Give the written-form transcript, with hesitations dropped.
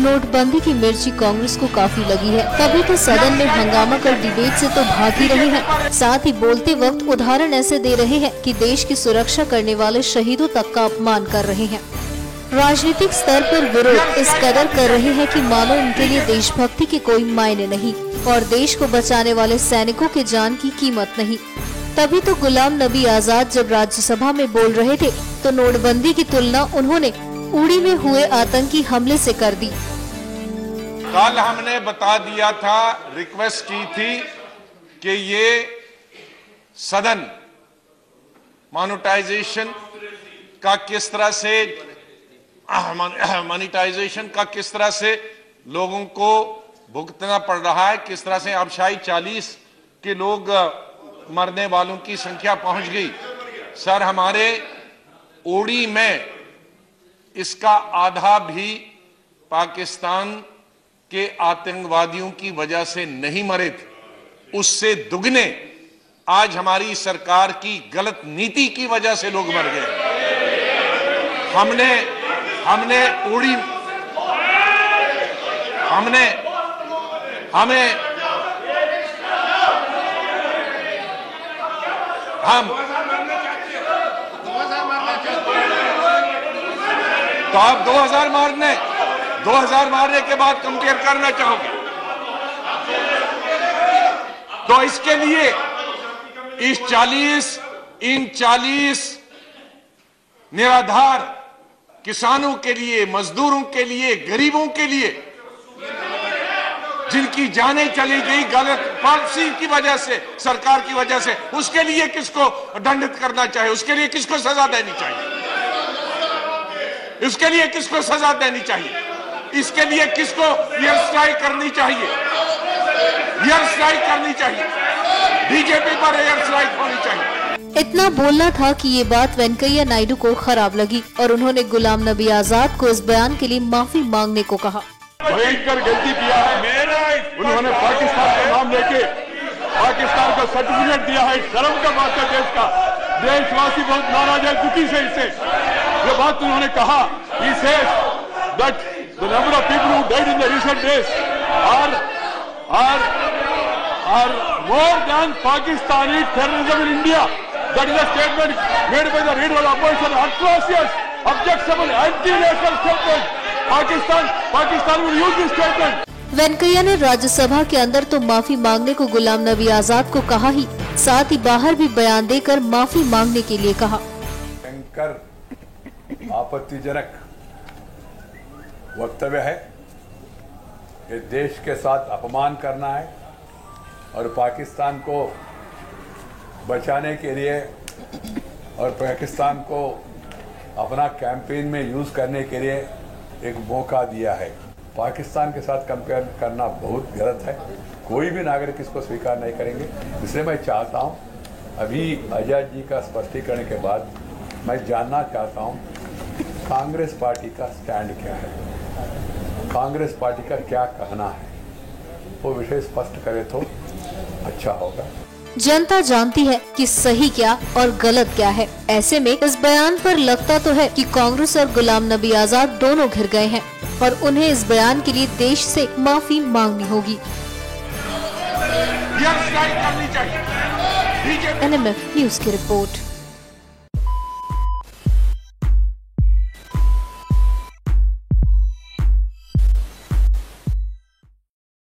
नोटबंदी की मिर्ची कांग्रेस को काफी लगी है, तभी तो सदन में हंगामा कर डिबेट से तो भाग ही रहे हैं। साथ ही बोलते वक्त उदाहरण ऐसे दे रहे हैं कि देश की सुरक्षा करने वाले शहीदों तक का अपमान कर रहे हैं। राजनीतिक स्तर पर विरोध इस कदर कर रहे हैं कि मानो उनके लिए देशभक्ति के कोई मायने नहीं और देश को बचाने वाले सैनिकों के जान की कीमत नहीं। तभी तो गुलाम नबी आजाद जब राज्यसभा में बोल रहे थे तो नोटबंदी की तुलना उन्होंने उड़ी में हुए आतंकी हमले से कर दी। कल हमने बता दिया था, रिक्वेस्ट की थी कि ये सदन मोनेटाइजेशन का किस तरह से मोनेटाइजेशन का किस तरह से लोगों को भुगतना पड़ रहा है, किस तरह से अब शायद 40 के लोग मरने वालों की संख्या पहुंच गई। सर, हमारे ओडी में इसका आधा भी पाकिस्तान के आतंकवादियों की वजह से नहीं मरे थे, उससे दुगने आज हमारी सरकार की गलत नीति की वजह से लोग मर गए। हमने ओडी तो आप 2000 मारने के बाद कंपेयर करना चाहोगे? तो इसके लिए इन 40 निराधार किसानों के लिए, मजदूरों के लिए, गरीबों के लिए जिनकी जानें चली गई गलत पॉलिसी की वजह से, सरकार की वजह से, उसके लिए किसको दंडित करना चाहिए? उसके लिए किसको सजा देनी चाहिए? इसके लिए किसको सजा देनी चाहिए? इसके लिए किसको एयर स्ट्राइक करनी चाहिए? एयर स्ट्राइक करनी चाहिए, बीजेपी पर एयर स्ट्राइक होनी चाहिए। इतना बोलना था कि ये बात वेंकैया नायडू को खराब लगी और उन्होंने गुलाम नबी आजाद को इस बयान के लिए माफी मांगने को कहा। भयंकर गलती किया है उन्होंने, पाकिस्तान का नाम लेके पाकिस्तान को सर्टिफिकेट दिया है। शर्म का बात है देश का, देशवासी बहुत नाराज है, दुखी से इससे ये बात उन्होंने कहा। He says that the number of people who died in the recent days are more than Pakistani terrorism in India. That is a statement made by the leader of the opposition, atrocious, objectionable, anti-national statement. Pakistan will use this statement. Venkaiah ने राज्यसभा के अंदर तो माफी मांगने को गुलाम नबी आजाद को कहा ही, साथ ही बाहर भी बयान देकर माफी मांगने के लिए कहा। भयंकर आपत्तिजनक वक्तव्य है, ये देश के साथ अपमान करना है और पाकिस्तान को बचाने के लिए और पाकिस्तान को अपना कैंपेन में यूज करने के लिए एक मौका दिया है। पाकिस्तान के साथ कंपेयर करना बहुत गलत है, कोई भी नागरिक इसको स्वीकार नहीं करेंगे। इसलिए मैं चाहता हूं, अभी आजाद जी का स्पष्टीकरण के बाद मैं जानना चाहता हूं कांग्रेस पार्टी का स्टैंड क्या है, कांग्रेस पार्टी का क्या कहना है, वो विषय स्पष्ट करे तो अच्छा होगा। जनता जानती है कि सही क्या और गलत क्या है। ऐसे में इस बयान पर लगता तो है कि कांग्रेस और गुलाम नबी आजाद दोनों घिर गए हैं और उन्हें इस बयान के लिए देश से माफी मांगनी होगी। NMF न्यूज की रिपोर्ट।